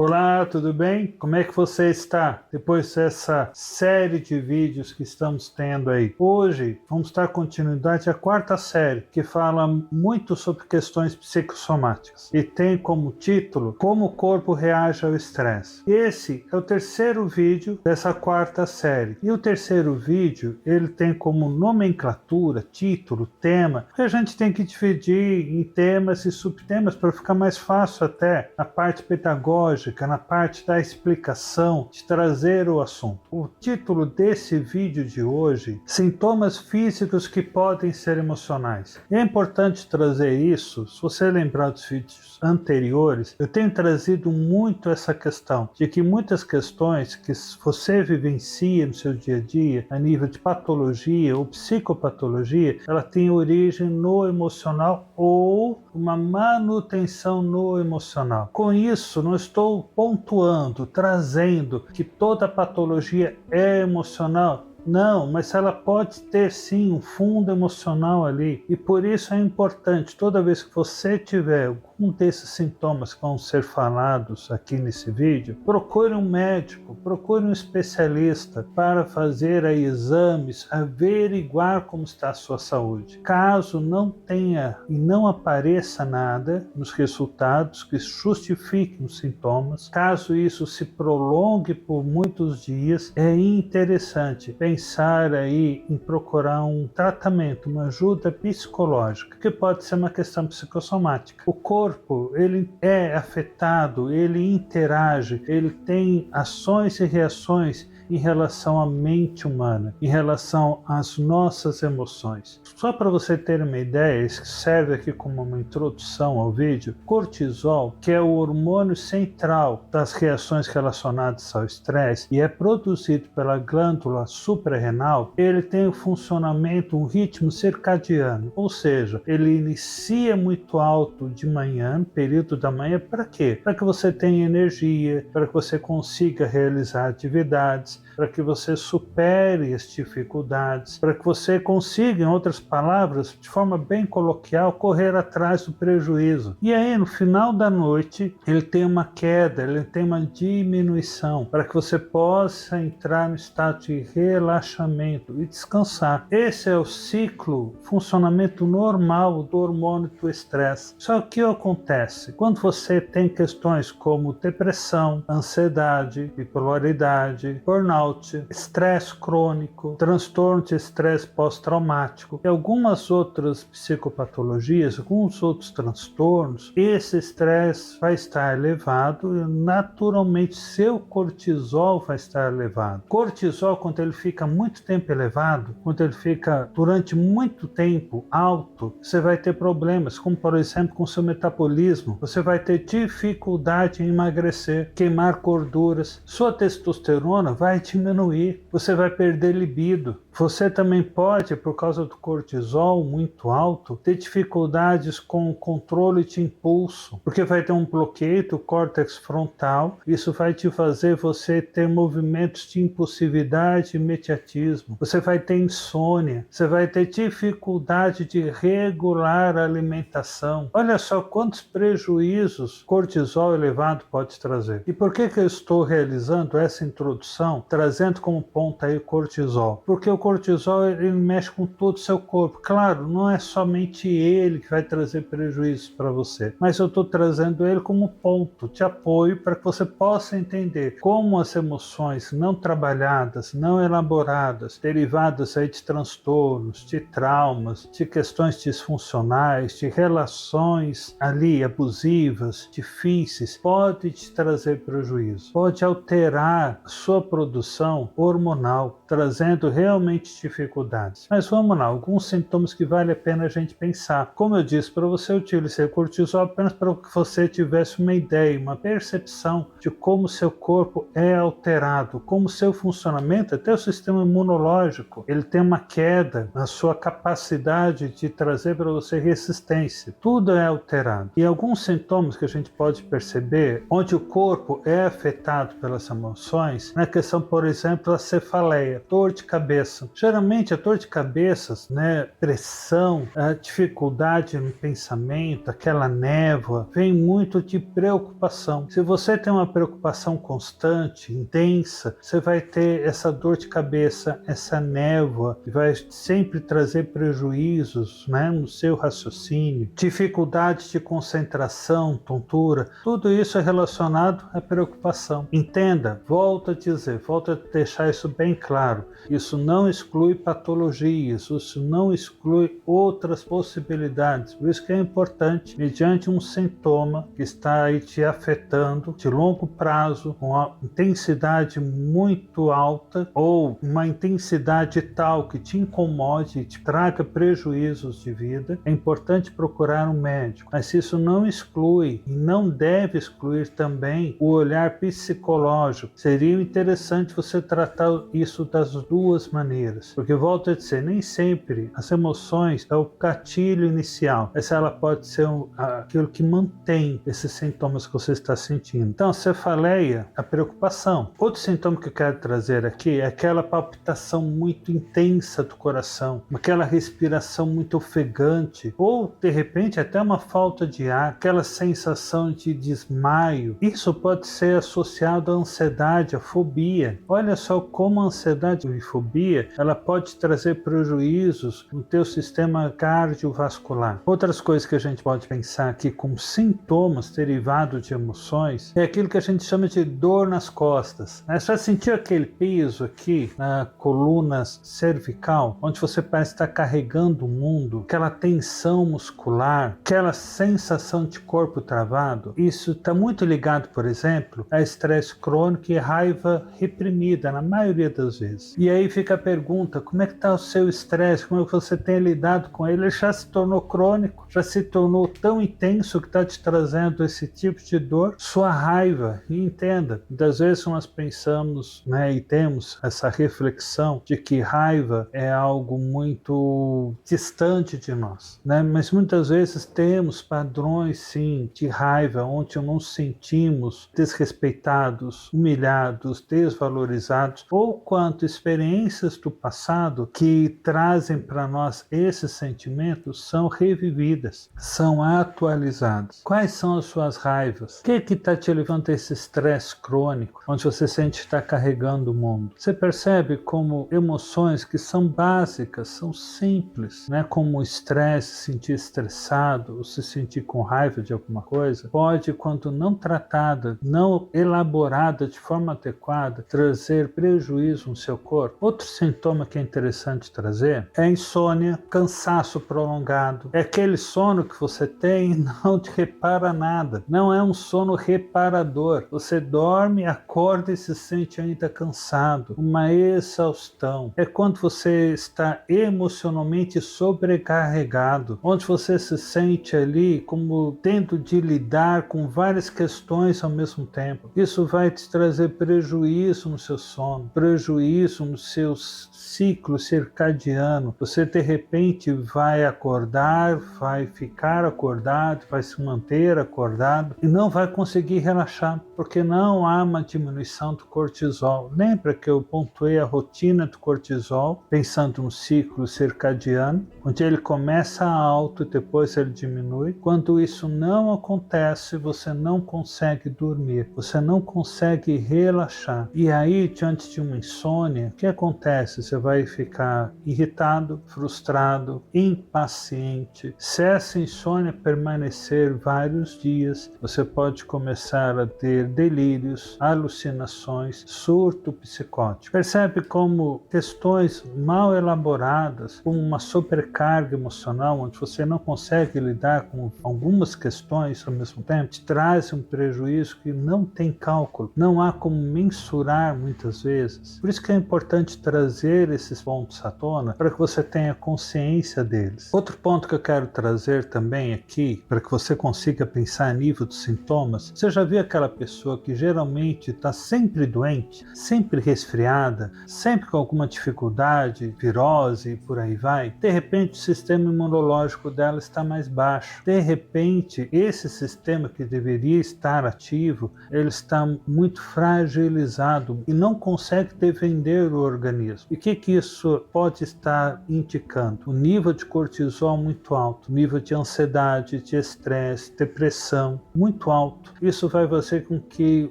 Olá, tudo bem? Como é que você está? Depois dessa série de vídeos que estamos tendo aí. Hoje vamos dar continuidade à quarta série, que fala muito sobre questões psicossomáticas e tem como título Como o corpo reage ao estresse. Esse é o terceiro vídeo dessa quarta série. E o terceiro vídeo, ele tem como nomenclatura, título, tema, que a gente tem que dividir em temas e subtemas para ficar mais fácil até na parte pedagógica, na parte da explicação, de trazer o assunto. O título desse vídeo de hoje, Sintomas físicos que podem ser emocionais. É importante trazer isso, se você lembrar dos vídeos anteriores, eu tenho trazido muito essa questão, de que muitas questões que você vivencia no seu dia a dia, a nível de patologia ou psicopatologia, ela tem origem no emocional ou uma manutenção no emocional. Com isso, não estou pontuando, trazendo que toda patologia é emocional. Não, mas ela pode ter sim um fundo emocional ali. E por isso é importante, toda vez que você tiver algum desses sintomas que vão ser falados aqui nesse vídeo, procure um médico, procure um especialista para fazer aí exames, averiguar como está a sua saúde. Caso não tenha e não apareça nada nos resultados que justifiquem os sintomas, caso isso se prolongue por muitos dias, é interessante pensar aí em procurar um tratamento, uma ajuda psicológica, que pode ser uma questão psicossomática. O corpo, ele é afetado, ele interage, ele tem ações e reações em relação à mente humana, em relação às nossas emoções. Só para você ter uma ideia, isso serve aqui como uma introdução ao vídeo, cortisol, que é o hormônio central das reações relacionadas ao estresse e é produzido pela glândula suprarrenal, ele tem um funcionamento, um ritmo circadiano, ou seja, ele inicia muito alto de manhã, no período da manhã, para quê? Para que você tenha energia, para que você consiga realizar atividades, para que você supere as dificuldades, para que você consiga, em outras palavras, de forma bem coloquial, correr atrás do prejuízo. E aí, no final da noite, ele tem uma queda, ele tem uma diminuição, para que você possa entrar no estado de relaxamento e descansar. Esse é o ciclo, funcionamento normal do hormônio do estresse. Só que o que acontece? Quando você tem questões como depressão, ansiedade, bipolaridade, burnout, estresse crônico, transtorno de estresse pós-traumático e algumas outras psicopatologias, alguns outros transtornos, esse estresse vai estar elevado e naturalmente seu cortisol vai estar elevado. Cortisol, quando ele fica muito tempo elevado, quando ele fica durante muito tempo alto, você vai ter problemas, como por exemplo com seu metabolismo, você vai ter dificuldade em emagrecer, queimar gorduras, sua testosterona vai diminuir, você vai perder libido. Você também pode, por causa do cortisol muito alto, ter dificuldades com o controle de impulso, porque vai ter um bloqueio do córtex frontal, isso vai te fazer você ter movimentos de impulsividade e imediatismo. Você vai ter insônia, você vai ter dificuldade de regular a alimentação. Olha só quantos prejuízos cortisol elevado pode trazer. E por que eu estou realizando essa introdução, trazendo como ponto aí o cortisol? Porque o cortisol ele mexe com todo o seu corpo. Claro, não é somente ele que vai trazer prejuízos para você, mas eu estou trazendo ele como ponto de apoio para que você possa entender como as emoções não trabalhadas, não elaboradas, derivadas aí de transtornos, de traumas, de questões disfuncionais, de relações ali abusivas, difíceis, pode te trazer prejuízo, pode alterar sua produção hormonal, trazendo realmente dificuldades. Mas vamos lá, alguns sintomas que vale a pena a gente pensar. Como eu disse, para você utilizar o cortisol apenas para que você tivesse uma ideia, uma percepção de como seu corpo é alterado, como seu funcionamento, até o sistema imunológico, ele tem uma queda na sua capacidade de trazer para você resistência. Tudo é alterado. E alguns sintomas que a gente pode perceber, onde o corpo é afetado pelas emoções, na questão, por exemplo, da cefaleia, dor de cabeça. cabeça. Geralmente a dor de cabeça, né, pressão, a dificuldade no pensamento, aquela névoa, vem muito de preocupação. Se você tem uma preocupação constante, intensa, você vai ter essa dor de cabeça, essa névoa, que vai sempre trazer prejuízos, né, no seu raciocínio, dificuldades de concentração, tontura, tudo isso é relacionado à preocupação. Entenda, volto a dizer, volto a deixar isso bem claro, isso não exclui patologias, isso não exclui outras possibilidades, por isso que é importante, mediante um sintoma que está aí te afetando de longo prazo, com uma intensidade muito alta ou uma intensidade tal que te incomode e te traga prejuízos de vida, é importante procurar um médico. Mas isso não exclui e não deve excluir também o olhar psicológico. Seria interessante você tratar isso das duas maneiras, porque volto a dizer, nem sempre as emoções é o gatilho inicial, essa ela pode ser aquilo que mantém esses sintomas que você está sentindo. Então, cefaleia, a preocupação. Outro sintoma que eu quero trazer aqui é aquela palpitação muito intensa do coração, aquela respiração muito ofegante, ou de repente até uma falta de ar, aquela sensação de desmaio. Isso pode ser associado à ansiedade, à fobia. Olha só como a ansiedade e fobia, ela pode trazer prejuízos no teu sistema cardiovascular. Outras coisas que a gente pode pensar aqui como sintomas derivados de emoções é aquilo que a gente chama de dor nas costas. Você já sentiu aquele peso aqui na coluna cervical, onde você parece estar carregando o mundo, aquela tensão muscular, aquela sensação de corpo travado? Isso está muito ligado, por exemplo, a estresse crônico e raiva reprimida, na maioria das vezes. E aí fica a pergunta, como é que está o seu estresse? Como é que você tem lidado com ele? Ele já se tornou crônico? Já se tornou tão intenso que está te trazendo esse tipo de dor? Sua raiva, e entenda, muitas vezes nós pensamos, né, e temos essa reflexão de que raiva é algo muito distante de nós, né? Mas muitas vezes temos padrões, sim, de raiva, onde nos sentimos desrespeitados, humilhados, desvalorizados, ou quanto experiências do passado que trazem para nós esses sentimentos são revividas, são atualizadas. Quais são as suas raivas? O que está te levando a esse estresse crônico, onde você sente estar carregando o mundo? Você percebe como emoções que são básicas, são simples, né? Como o estresse, se sentir estressado, ou se sentir com raiva de alguma coisa, pode, quando não tratada, não elaborada de forma adequada, trazer prejuízo no seu corpo. Outro sintoma que é interessante trazer é a insônia, cansaço prolongado. É aquele sono que você tem e não te repara nada. Não é um sono reparador. Você dorme, acorda e se sente ainda cansado. Uma exaustão. É quando você está emocionalmente sobrecarregado, onde você se sente ali como tendo de lidar com várias questões ao mesmo tempo. Isso vai te trazer prejuízo no seu sono, prejuízo no seu ciclo circadiano. Você de repente vai acordar, vai ficar acordado, vai se manter acordado e não vai conseguir relaxar, porque não há uma diminuição do cortisol. Lembra que eu pontuei a rotina do cortisol, pensando no ciclo circadiano, onde ele começa alto e depois ele diminui. Quando isso não acontece, você não consegue dormir, você não consegue relaxar. E aí, diante de uma insônia, o que acontece? Você vai ficar irritado, frustrado, impaciente. Se essa insônia permanecer vários dias, você pode começar a ter delírios, alucinações, surto psicótico. Percebe como questões mal elaboradas, como uma sobrecarga emocional, onde você não consegue lidar com algumas questões ao mesmo tempo, te traz um prejuízo que não tem cálculo, não há como mensurar muitas vezes. Por isso que é importante trazer esses pontos à tona, para que você tenha consciência deles. Outro ponto que eu quero trazer também aqui, para que você consiga pensar a nível dos sintomas, você já viu aquela pessoa que geralmente está sempre doente, sempre resfriada, sempre com alguma dificuldade, virose e por aí vai? De repente o sistema imunológico dela está mais baixo. De repente esse sistema que deveria estar ativo, ele está muito fragilizado e não consegue defender o organismo. E o que isso pode estar indicando? O nível de cortisol muito alto, nível de ansiedade, de estresse, depressão muito alto. Isso vai fazer com que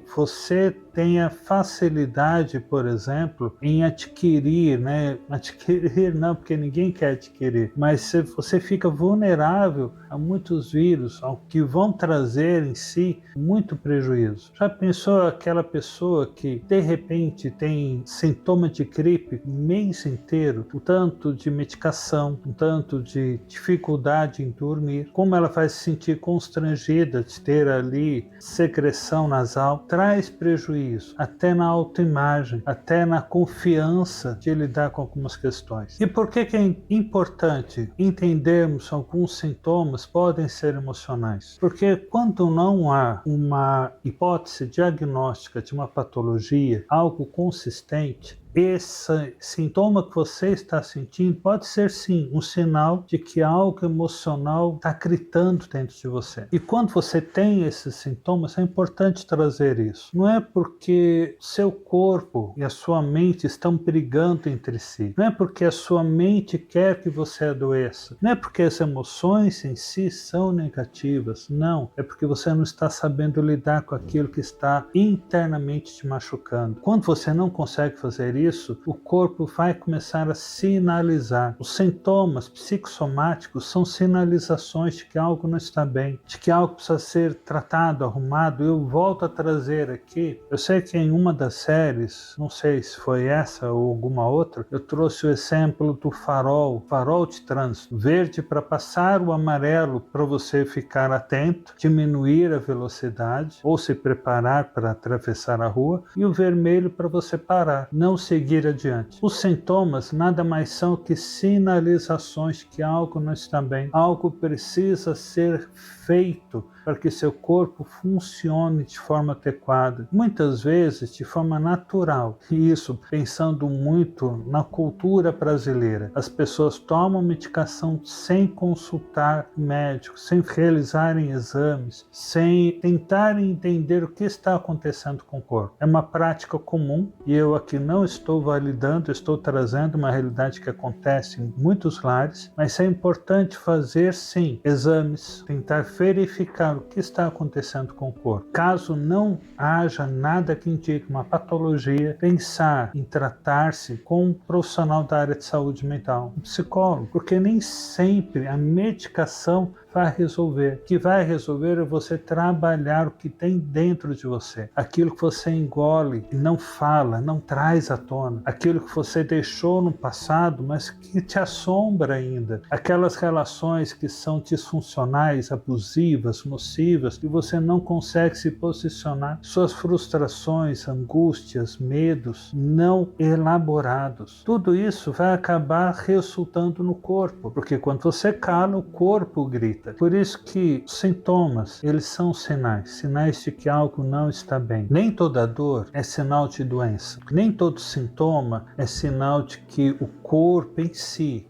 você tenha facilidade, por exemplo, em adquirir, adquirir não, porque ninguém quer adquirir, mas você fica vulnerável a muitos vírus, ao que vão trazer em si muito prejuízo. Já pensou aquela pessoa que de repente tem sintoma de gripe o mês inteiro, um tanto de medicação, um tanto de dificuldade em dormir, como ela vai se sentir constrangida de ter ali secreção nasal, traz prejuízo até na autoimagem, até na confiança de lidar com algumas questões. E por que é importante entendermos alguns sintomas podem ser emocionais? Porque quando não há uma hipótese diagnóstica de uma patologia, algo consistente, esse sintoma que você está sentindo pode ser sim um sinal de que algo emocional está gritando dentro de você. E quando você tem esses sintomas, é importante trazer isso. Não é porque seu corpo e a sua mente estão brigando entre si. Não é porque a sua mente quer que você adoeça. Não é porque as emoções em si são negativas. Não. É porque você não está sabendo lidar com aquilo que está internamente te machucando. Quando você não consegue fazer isso, o corpo vai começar a sinalizar. Os sintomas psicossomáticos são sinalizações de que algo não está bem, de que algo precisa ser tratado, arrumado. Eu volto a trazer aqui, eu sei que em uma das séries, não sei se foi essa ou alguma outra, eu trouxe o exemplo do farol de trânsito, verde para passar, o amarelo para você ficar atento, diminuir a velocidade ou se preparar para atravessar a rua, e o vermelho para você parar, não seguir adiante. Os sintomas nada mais são que sinalizações de que algo não está bem, algo precisa ser feito para que seu corpo funcione de forma adequada, muitas vezes de forma natural. E isso pensando muito na cultura brasileira. As pessoas tomam medicação sem consultar médicos, sem realizarem exames, sem tentarem entender o que está acontecendo com o corpo. É uma prática comum e eu aqui não estou validando, estou trazendo uma realidade que acontece em muitos lares, mas é importante fazer sim exames, tentar verificar o que está acontecendo com o corpo. Caso não haja nada que indique uma patologia, pensar em tratar-se com um profissional da área de saúde mental, um psicólogo, porque nem sempre a medicação vai resolver. O que vai resolver é você trabalhar o que tem dentro de você. Aquilo que você engole e não fala, não traz à tona. Aquilo que você deixou no passado, mas que te assombra ainda. Aquelas relações que são disfuncionais, abusivas, nocivas, que você não consegue se posicionar. Suas frustrações, angústias, medos não elaborados. Tudo isso vai acabar resultando no corpo, porque quando você cala, o corpo grita. Por isso que os sintomas, eles são sinais de que algo não está bem. Nem toda dor é sinal de doença. Nem todo sintoma é sinal de que o corpo em si,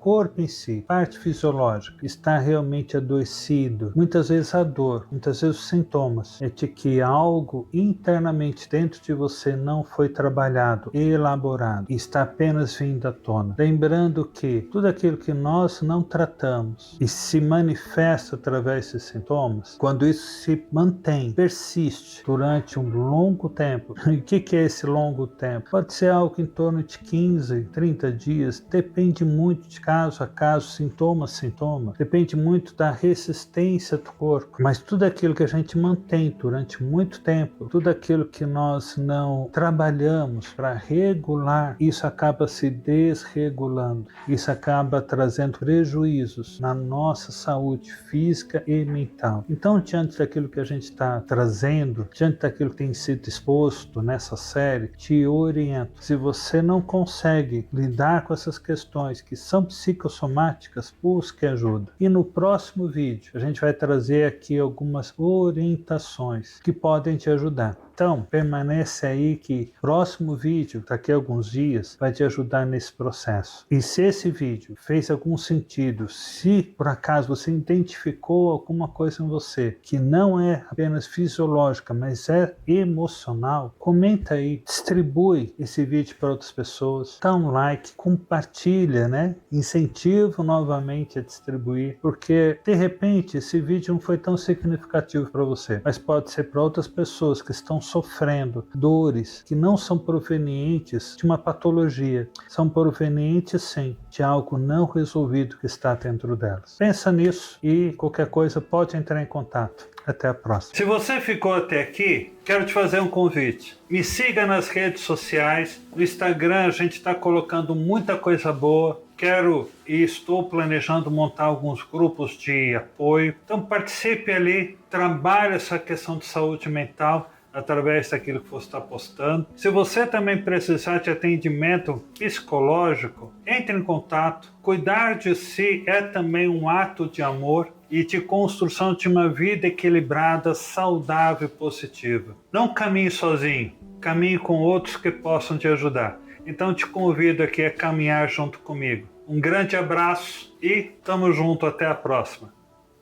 parte fisiológica, está realmente adoecido. Muitas vezes a dor, muitas vezes os sintomas é de que algo internamente dentro de você não foi trabalhado, elaborado, e está apenas vindo à tona. Lembrando que tudo aquilo que nós não tratamos e se manifesta através desses sintomas, quando isso se mantém, persiste durante um longo tempo. O que é esse longo tempo? Pode ser algo em torno de 15, 30 dias, depende muito de caso a caso, sintoma a sintoma, depende muito da resistência do corpo, mas tudo aquilo que a gente mantém durante muito tempo, tudo aquilo que nós não trabalhamos para regular, isso acaba se desregulando, isso acaba trazendo prejuízos na nossa saúde física e mental. Então, diante daquilo que a gente está trazendo, diante daquilo que tem sido exposto nessa série, te oriento. Se você não consegue lidar com essas questões que são psicossomáticas, busque ajuda. E no próximo vídeo, a gente vai trazer aqui algumas orientações que podem te ajudar. Então, permanece aí que o próximo vídeo, daqui a alguns dias, vai te ajudar nesse processo. E se esse vídeo fez algum sentido, se por acaso você identificou alguma coisa em você que não é apenas fisiológica, mas é emocional, comenta aí, distribui esse vídeo para outras pessoas, dá um like, compartilha, né? Incentivo novamente a distribuir, porque de repente esse vídeo não foi tão significativo para você, mas pode ser para outras pessoas que estão sofrendo dores que não são provenientes de uma patologia, são provenientes sim de algo não resolvido que está dentro delas. Pensa nisso e qualquer coisa pode entrar em contato. Até a próxima. Se você ficou até aqui, quero te fazer um convite. Me siga nas redes sociais. No Instagram a gente está colocando muita coisa boa. Quero e estou planejando montar alguns grupos de apoio. Então participe ali, trabalhe essa questão de saúde mental através daquilo que você está postando. Se você também precisar de atendimento psicológico, entre em contato. Cuidar de si é também um ato de amor e de construção de uma vida equilibrada, saudável e positiva. Não caminhe sozinho, caminhe com outros que possam te ajudar. Então te convido aqui a caminhar junto comigo. Um grande abraço e tamo junto até a próxima.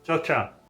Tchau, tchau.